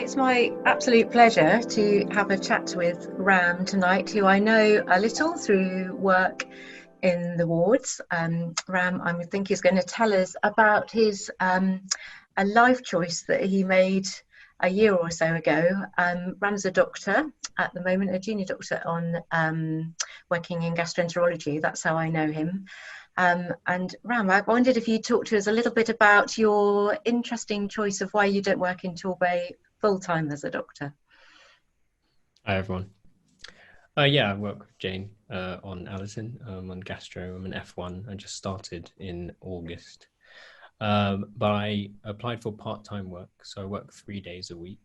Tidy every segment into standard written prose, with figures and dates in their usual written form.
It's my absolute pleasure to have a chat with Ram tonight, who I know a little through work in the wards. Ram, I think, is going to tell us about his a life choice that he made a year or so ago. Ram's a doctor at the moment, a junior doctor on working in gastroenterology. That's how I know him. And Ram, I wondered if you'd talk to us a little bit about your interesting choice of why you don't work in Torbay full-time as a doctor. Hi everyone. Yeah, I work with Jane on Alison, on gastro. I'm an F1. I just started in August. But I applied for part-time work, so I work 3 days a week.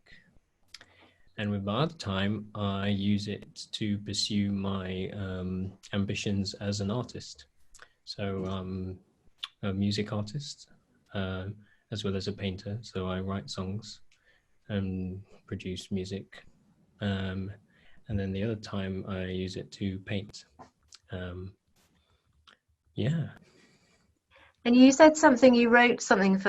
And with my other time, I use it to pursue my ambitions as an artist. So I'm a music artist, as well as a painter. So I write songs and produce music. And then the other time I use it to paint. Yeah. And you said something, you wrote something for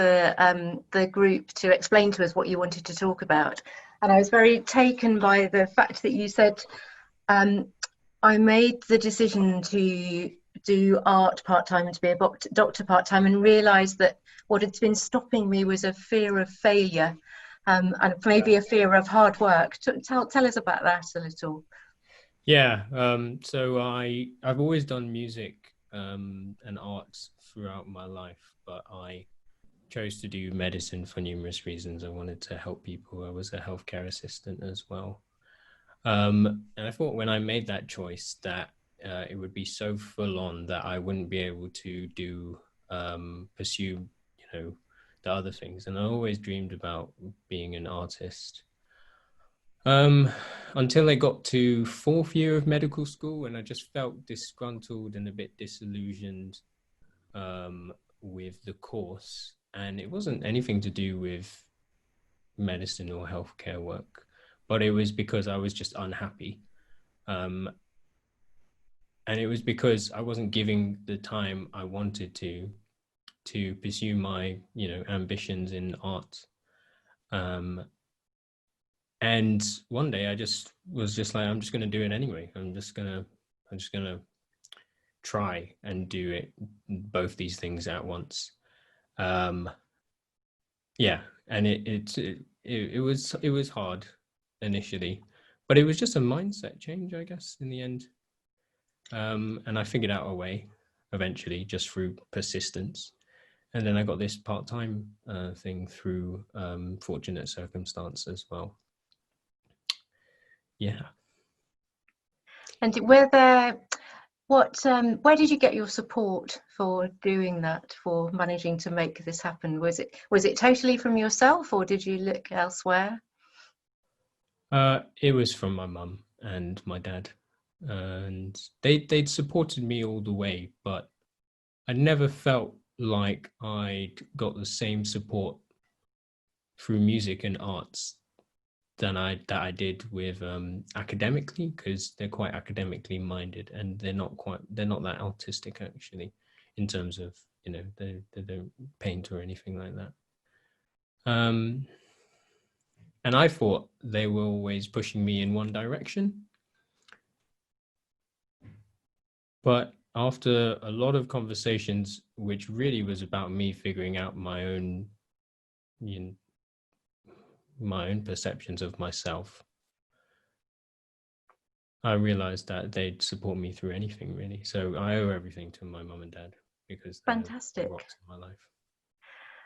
the group to explain to us what you wanted to talk about. And I was very taken by the fact that you said, I made the decision to do art part-time and to be a doctor part-time, and realised that what had been stopping me was a fear of failure, and maybe a fear of hard work. Tell us about that a little. Yeah. So I've always done music and arts throughout my life, but I chose to do medicine for numerous reasons. I wanted to help people. I was a healthcare assistant as well. And I thought when I made that choice that it would be so full on that I wouldn't be able to pursue, the other things. And I always dreamed about being an artist. Until I got to fourth year of medical school, and I just felt disgruntled and a bit disillusioned with the course. And it wasn't anything to do with medicine or healthcare work, but it was because I was just unhappy. And it was because I wasn't giving the time I wanted to pursue my, ambitions in art. And one day I just was just like, I'm just going to do it anyway. I'm just going to try and do it, both these things at once. Yeah. And it was hard initially, but it was just a mindset change, I guess, in the end. And I figured out a way eventually just through persistence. And then I got this part-time thing through fortunate circumstance as well. Yeah. And were there, where did you get your support for doing that, for managing to make this happen? Was it totally from yourself, or did you look elsewhere? It was from my mum and my dad, and they'd supported me all the way, but I never felt like I'd got the same support through music and arts that I did with academically, because they're quite academically minded, and they're not that autistic actually, in terms of they don't paint or anything like that. And I thought they were always pushing me in one direction. But after a lot of conversations, which really was about me figuring out my own, my own perceptions of myself, I realized that they'd support me through anything, really. So I owe everything to my mum and dad, because they're Fantastic. rocks in my life.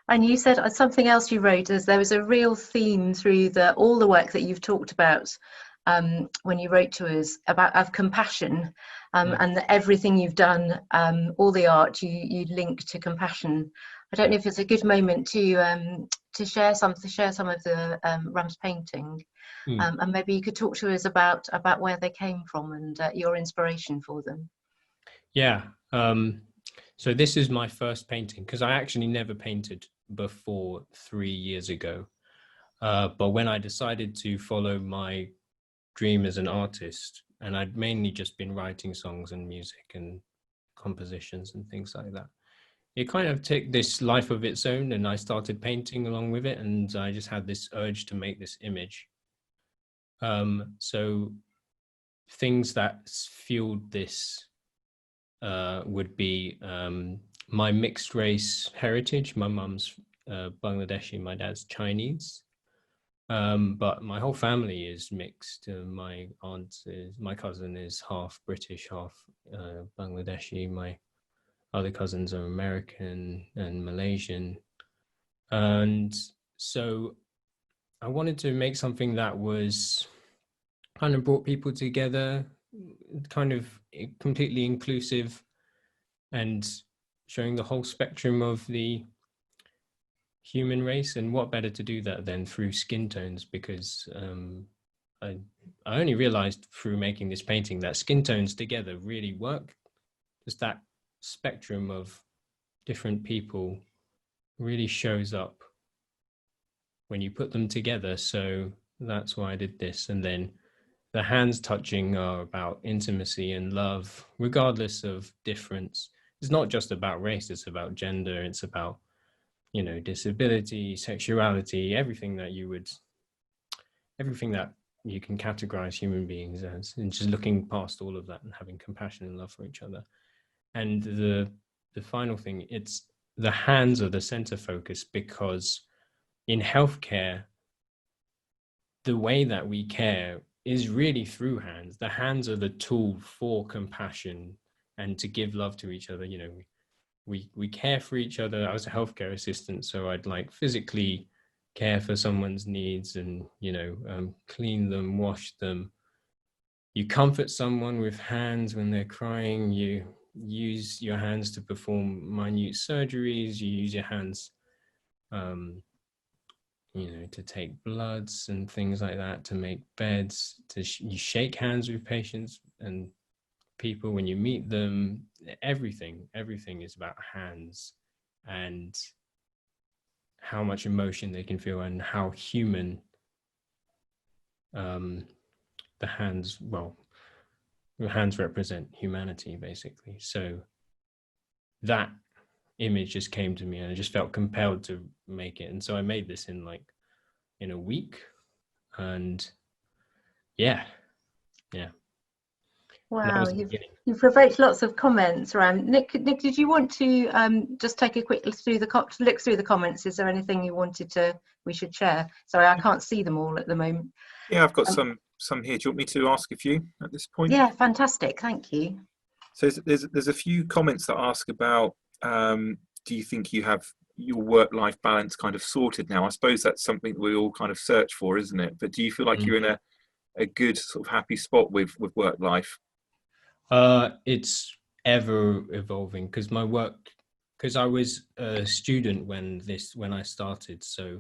And you said something else you wrote, as there was a real theme through all the work that you've talked about when you wrote to us about of compassion, and that everything you've done, all the art, you link to compassion. I don't know if it's a good moment to share some of the Ram's painting, and maybe you could talk to us about where they came from and your inspiration for them. Yeah. So this is my first painting, because I actually never painted before 3 years ago. But when I decided to follow my dream as an artist, and I'd mainly just been writing songs and music and compositions and things like that, it kind of took this life of its own, and I started painting along with it, and I just had this urge to make this image. So things that fueled this would be my mixed race heritage. My mum's Bangladeshi, my dad's Chinese. But my whole family is mixed. My cousin is half British, half Bangladeshi. My other cousins are American and Malaysian. And so I wanted to make something that was kind of brought people together, kind of completely inclusive, and showing the whole spectrum of the human race. And what better to do that than through skin tones, because I only realized through making this painting that skin tones together really work. Just that spectrum of different people really shows up when you put them together. So that's why I did this. And then the hands touching are about intimacy and love, regardless of difference. It's not just about race, it's about gender, it's about, you know, disability, sexuality, everything that you can categorize human beings as, and just looking past all of that and having compassion and love for each other. And the final thing, it's the hands are the center focus, because in healthcare, the way that we care is really through hands. The hands are the tool for compassion and to give love to each other. You know, we care for each other. I was a healthcare assistant, so I'd like physically care for someone's needs and, you know, clean them, wash them. You comfort someone with hands when they're crying. You use your hands to perform minute surgeries. You use your hands, you know, to take bloods and things like that, to make beds, you shake hands with patients and people when you meet them. Everything is about hands and how much emotion they can feel and how human the hands represent humanity, basically. So that image just came to me and I just felt compelled to make it. And so I made this in a week. And yeah. Wow, you've provoked lots of comments, Ram. Nick, did you want to just take a quick look through the comments? Is there anything you wanted we should share? Sorry, I can't see them all at the moment. Yeah, I've got some here. Do you want me to ask a few at this point? Yeah, fantastic. Thank you. So there's a few comments that ask about, do you think you have your work-life balance kind of sorted now? I suppose that's something that we all kind of search for, isn't it? But do you feel like you're in a good sort of happy spot with work life? It's ever evolving, because I was a student when I started, so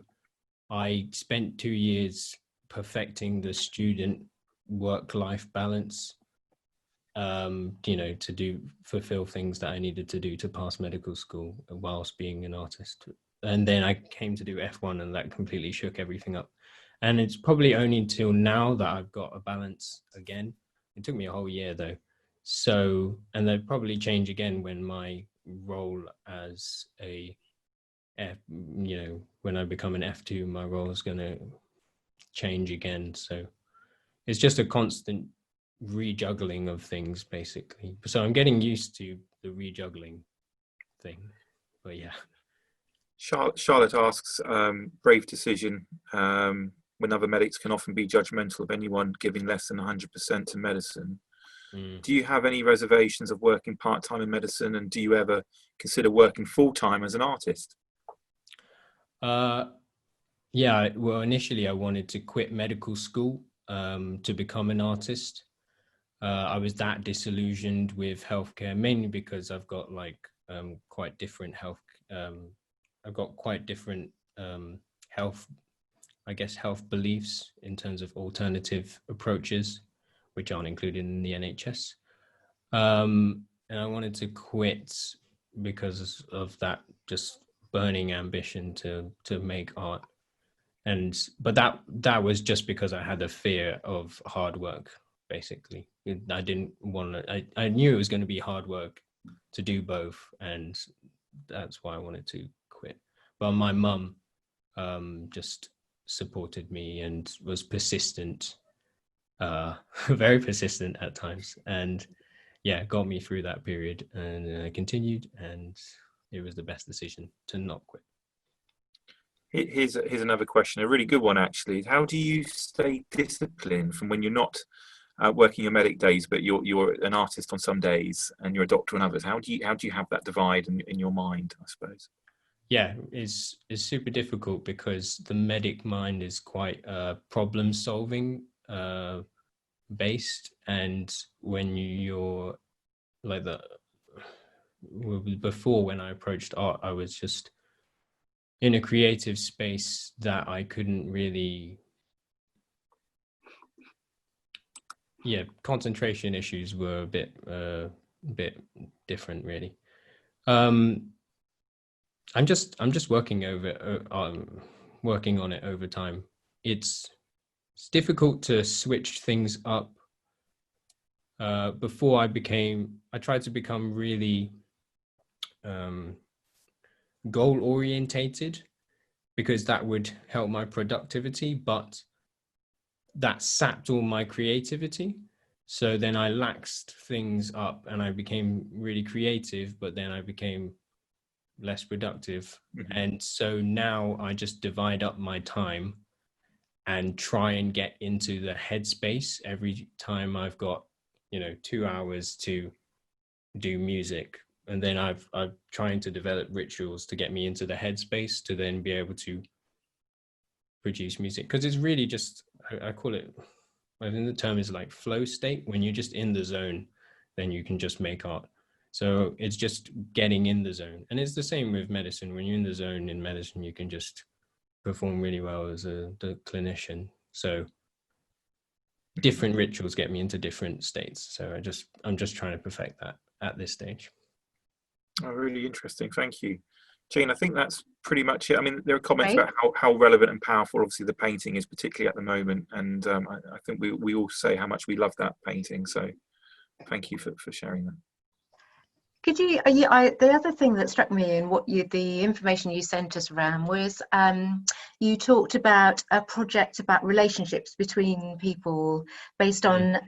I spent 2 years perfecting the student work-life balance, you know, to fulfill things that I needed to do to pass medical school whilst being an artist. And then I came to do F1 and that completely shook everything up. And it's probably only until now that I've got a balance again. It took me a whole year though. So, and they'll probably change again when my role as when I become an F2, my role is going to change again. So it's just a constant rejuggling of things, basically. So I'm getting used to the rejuggling thing, but yeah. Charlotte asks, brave decision, when other medics can often be judgmental of anyone giving less than 100% to medicine. Do you have any reservations of working part-time in medicine, and do you ever consider working full-time as an artist? Yeah, well, initially I wanted to quit medical school to become an artist. I was that disillusioned with healthcare, mainly because I've got quite different health beliefs in terms of alternative approaches, which aren't included in the NHS. And I wanted to quit because of that just burning ambition to make art. But that was just because I had a fear of hard work, basically. I didn't want to, I knew it was going to be hard work to do both. And that's why I wanted to quit. But my mum just supported me and was persistent, very persistent at times, and yeah, got me through that period, and I continued, and it was the best decision to not quit. Here's another question, a really good one actually. How do you stay disciplined from when you're not working your medic days, but you're an artist on some days and you're a doctor on others? How do you have that divide in your mind, I suppose? Yeah, it's super difficult because the medic mind is quite problem solving based, and when you're like before, when I approached art, I was just in a creative space that I couldn't really, concentration issues were a bit different really. I'm just working on it over time. It's difficult to switch things up. Before I tried to become really goal orientated, because that would help my productivity, but that sapped all my creativity. So then I laxed things up and I became really creative, but then I became less productive. Mm-hmm. And so now I just divide up my time and try and get into the headspace every time I've got 2 hours to do music. And then I'm trying to develop rituals to get me into the headspace to then be able to produce music. Because it's really just, I call it, I think the term is like flow state. When you're just in the zone, then you can just make art. So it's just getting in the zone. And it's the same with medicine. When you're in the zone in medicine, you can just perform really well as the clinician. So different rituals get me into different states. So I'm just trying to perfect that at this stage. Oh, really interesting. Thank you. Jane, I think that's pretty much it. I mean, there are comments about how relevant and powerful, obviously, the painting is, particularly at the moment. And I think we all say how much we love that painting. So thank you for sharing that. Could you, the other thing that struck me in the information you sent us, Ram, was you talked about a project about relationships between people based on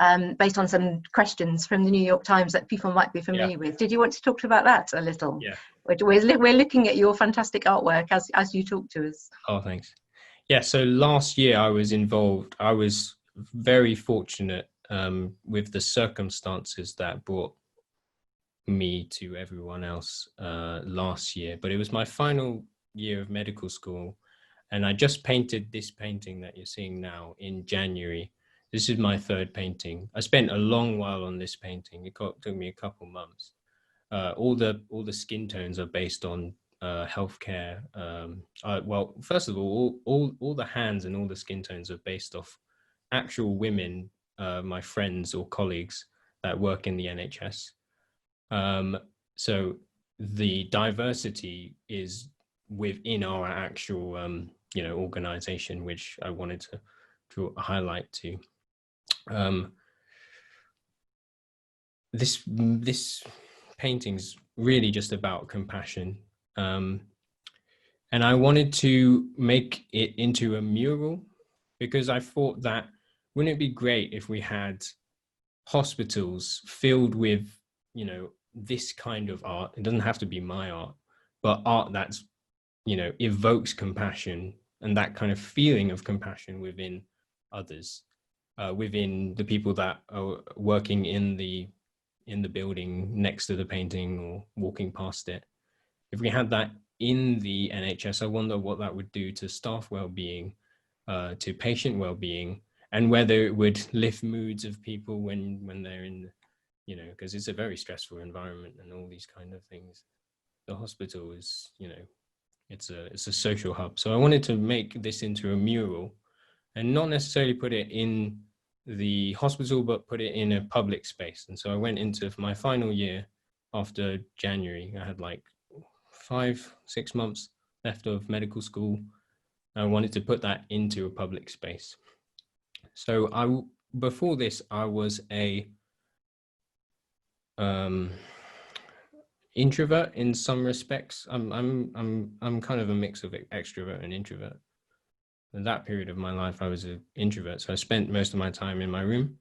some questions from the New York Times that people might be familiar with. Did you want to talk about that a little? Yeah. We're looking at your fantastic artwork as you talk to us. Oh, thanks. Yeah, so last year I was involved. I was very fortunate with the circumstances that brought me to everyone else last year, but it was my final year of medical school, and I just painted this painting that you're seeing now in January. This is my third painting. I spent a long while on this painting. It took me a couple months. All the skin tones are based on healthcare. Well, first of all the hands and all the skin tones are based off actual women, my friends or colleagues that work in the NHS. So the diversity is within our actual, organization, which I wanted to draw a highlight to. This painting's really just about compassion. And I wanted to make it into a mural because I thought that wouldn't it be great if we had hospitals filled with, this kind of art. It doesn't have to be my art, but art that's, evokes compassion and that kind of feeling of compassion within others, within the people that are working in the building next to the painting or walking past it. If we had that in the NHS, I wonder what that would do to staff well-being, to patient well-being, and whether it would lift moods of people when they're in, because it's a very stressful environment and all these kind of things. The hospital is, it's a social hub. So I wanted to make this into a mural and not necessarily put it in the hospital, but put it in a public space. And so I went into my final year after January. I had like 5-6 months left of medical school. I wanted to put that into a public space. So before this, I was introvert in some respects. I'm kind of a mix of extrovert and introvert. In that period of my life, I was an introvert, so I spent most of my time in my room,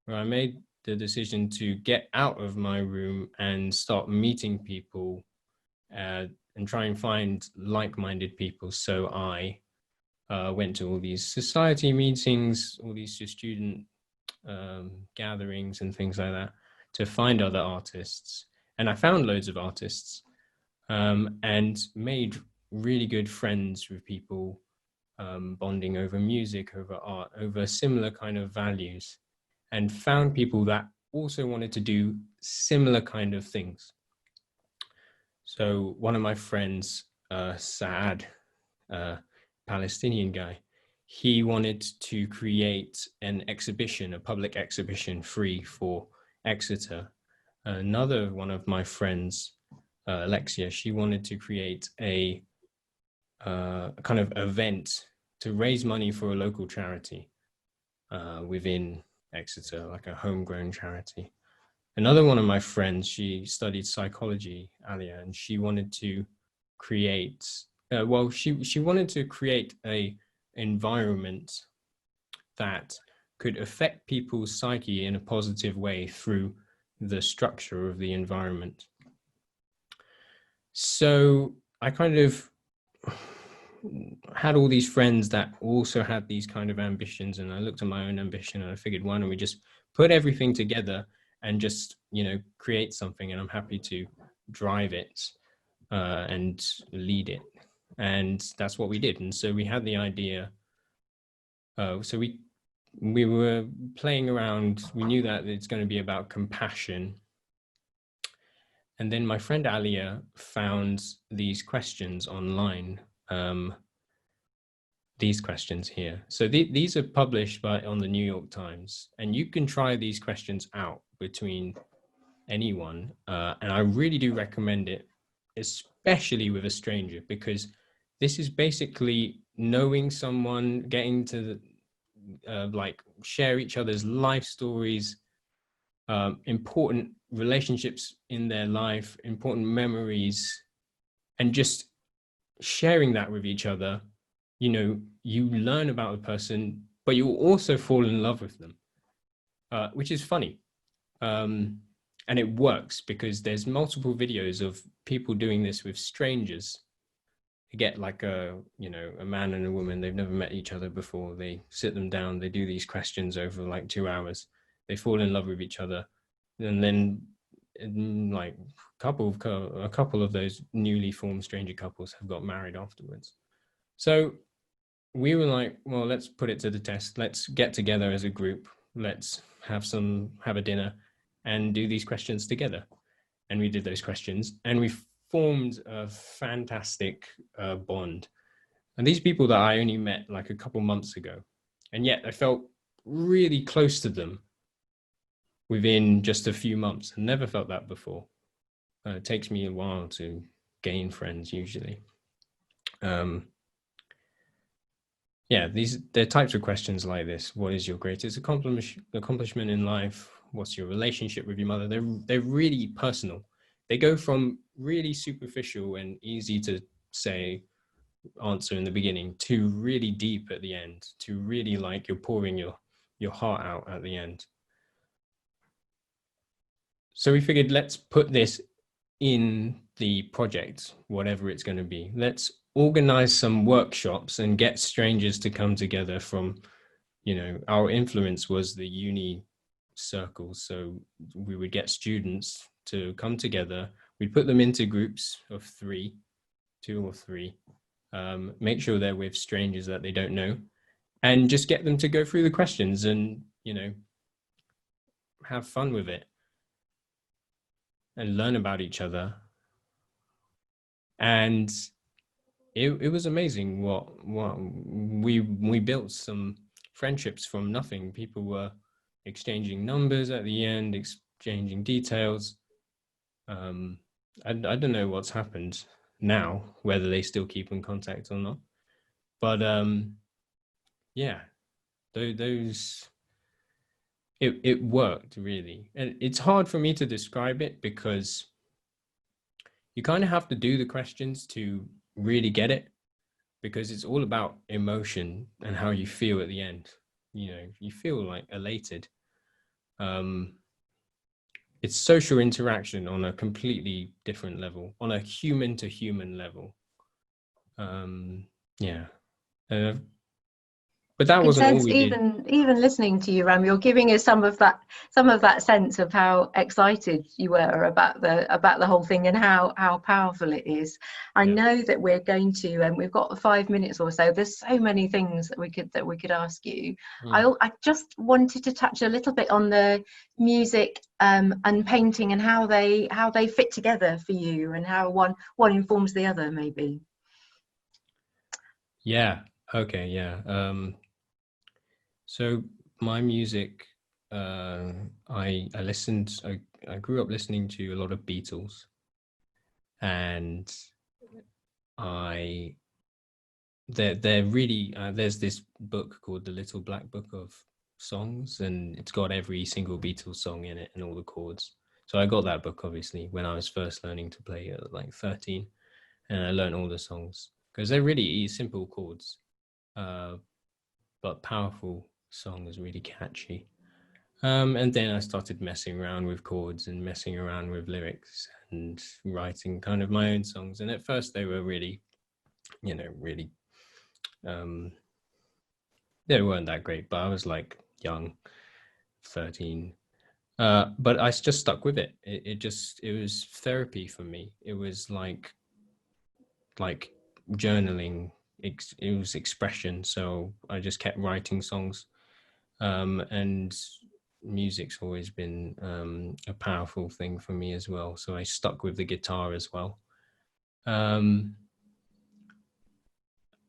where I made the decision to get out of my room and start meeting people and try and find like-minded people. So I went to all these society meetings, all these student gatherings and things like that to find other artists. And I found loads of artists and made really good friends with people, bonding over music, over art, over similar kind of values, and found people that also wanted to do similar kind of things. So one of my friends, Saad, Palestinian guy, he wanted to create an exhibition, a public exhibition free for Exeter. Another one of my friends, Alexia, she wanted to create a kind of event to raise money for a local charity within Exeter, like a homegrown charity. Another one of my friends, she studied psychology, Alia, and she wanted to create, she wanted to create a environment that could affect people's psyche in a positive way through the structure of the environment. So I kind of had all these friends that also had these kind of ambitions, and I looked at my own ambition and I figured, why don't we just put everything together and just, you know, create something, and I'm happy to drive it and lead it. And that's what we did. And so we had the idea. So we were playing around. We knew that it's going to be about compassion. And then my friend Alia found these questions online. These questions here. So these are published on the New York Times, and you can try these questions out between anyone. And I really do recommend it, especially with a stranger, because this is basically knowing someone, getting to like share each other's life stories, important relationships in their life, important memories, and just sharing that with each other. You know, you learn about a person, but you also fall in love with them, which is funny. And it works because there's multiple videos of people doing this with strangers. They get like a man and a woman, they've never met each other before. They sit them down, they do these questions over like 2 hours. They fall in love with each other. And then like a couple of those newly formed stranger couples have got married afterwards. So we were like, well, let's put it to the test. Let's get together as a group. Let's have a dinner and do these questions together. And we did those questions, and we formed a fantastic bond. And these people that I only met like a couple months ago, and yet I felt really close to them within just a few months. I never felt that before. It takes me a while to gain friends usually. Yeah, they're types of questions like this. What is your greatest accomplishment in life? What's your relationship with your mother? They're really personal. They go from really superficial and easy to say answer in the beginning to really deep at the end, to really like you're pouring your heart out at the end. So we figured, let's put this in the project, whatever it's going to be. Let's organize some workshops and get strangers to come together from, you know, our influence was the uni circles. So we would get students to come together. We'd put them into groups of 2 or 3, make sure they're with strangers that they don't know, and just get them to go through the questions and, you know, have fun with it and learn about each other. And it was amazing what we built some friendships from nothing. People were exchanging numbers at the end, exchanging details. I don't know what's happened now, whether they still keep in contact or not. But yeah, those it worked really. And it's hard for me to describe it because you kind of have to do the questions to really get it, because it's all about emotion and how you feel at the end. You know, you feel like elated. It's social interaction on a completely different level, on a human to human level. Yeah. But that wasn't all we did. Even listening to you, Ram, you're giving us some of that sense of how excited you were about the whole thing and how powerful it is. I know that we're going to, and we've got 5 minutes or so. There's so many things that we could ask you. I just wanted to touch a little bit on the music and painting and how they fit together for you, and how one informs the other, maybe. Yeah. Okay. Yeah. So my music, I grew up listening to a lot of Beatles, and they're really, there's this book called The Little Black Book of Songs, and it's got every single Beatles song in it and all the chords. So I got that book obviously when I was first learning to play at like 13, and I learned all the songs because they're really simple chords, but powerful songs, really catchy. And then I started messing around with chords and messing around with lyrics and writing kind of my own songs. And at first they were really, they weren't that great, but I was like young, 13. But I just stuck with it. It was therapy for me. It was like journaling. It was expression. So I just kept writing songs. And music's always been a powerful thing for me as well. So I stuck with the guitar as well. And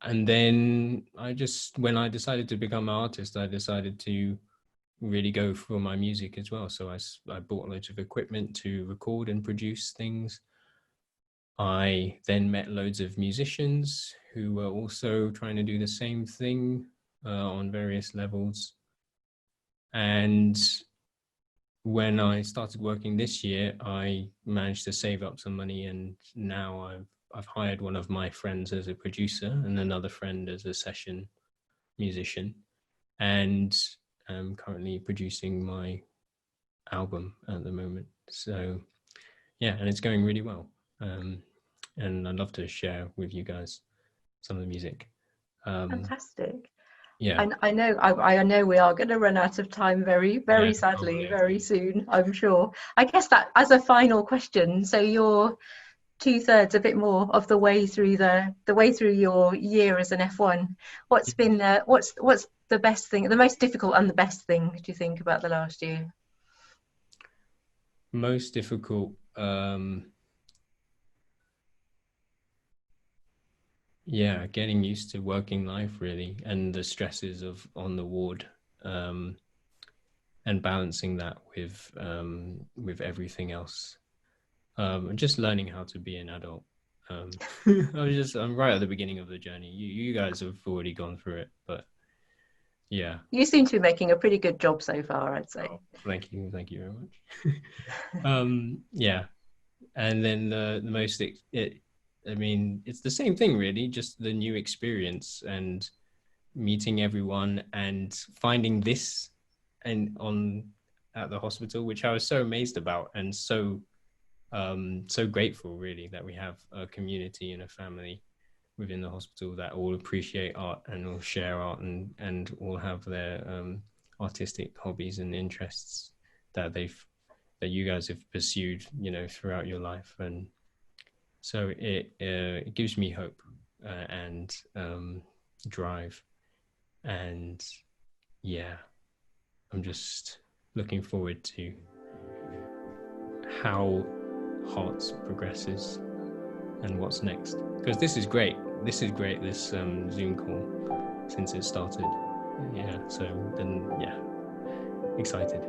then when I decided to become an artist, I decided to really go for my music as well. So I bought loads of equipment to record and produce things. I then met loads of musicians who were also trying to do the same thing on various levels. And when I started working this year, I managed to save up some money, and now I've hired one of my friends as a producer and another friend as a session musician, and I'm currently producing my album at the moment. So yeah, and it's going really well. And I'd love to share with you guys some of the music. Fantastic. Yeah. And I know we are going to run out of time very sadly, very soon, I'm sure. I guess that as a final question, so you're 2/3, a bit more of the way through your year as an F1. What's been what's the best thing, the most difficult and the best thing, do you think, about the last year? Most difficult, getting used to working life really, and the stresses of on the ward, and balancing that with everything else. Just learning how to be an adult. I'm right at the beginning of the journey. You guys have already gone through it, but yeah. You seem to be making a pretty good job so far, I'd say. Oh, thank you very much. Yeah, and then the most I mean, it's the same thing really, just the new experience and meeting everyone and finding this at the hospital, which I was so amazed about, and so grateful really that we have a community and a family within the hospital that all appreciate art and all share art and all have their artistic hobbies and interests that you guys have pursued, throughout your life. And so it gives me hope and drive. And yeah, I'm just looking forward to how Hearts progresses and what's next, because this is great, this Zoom call since it started. So then excited.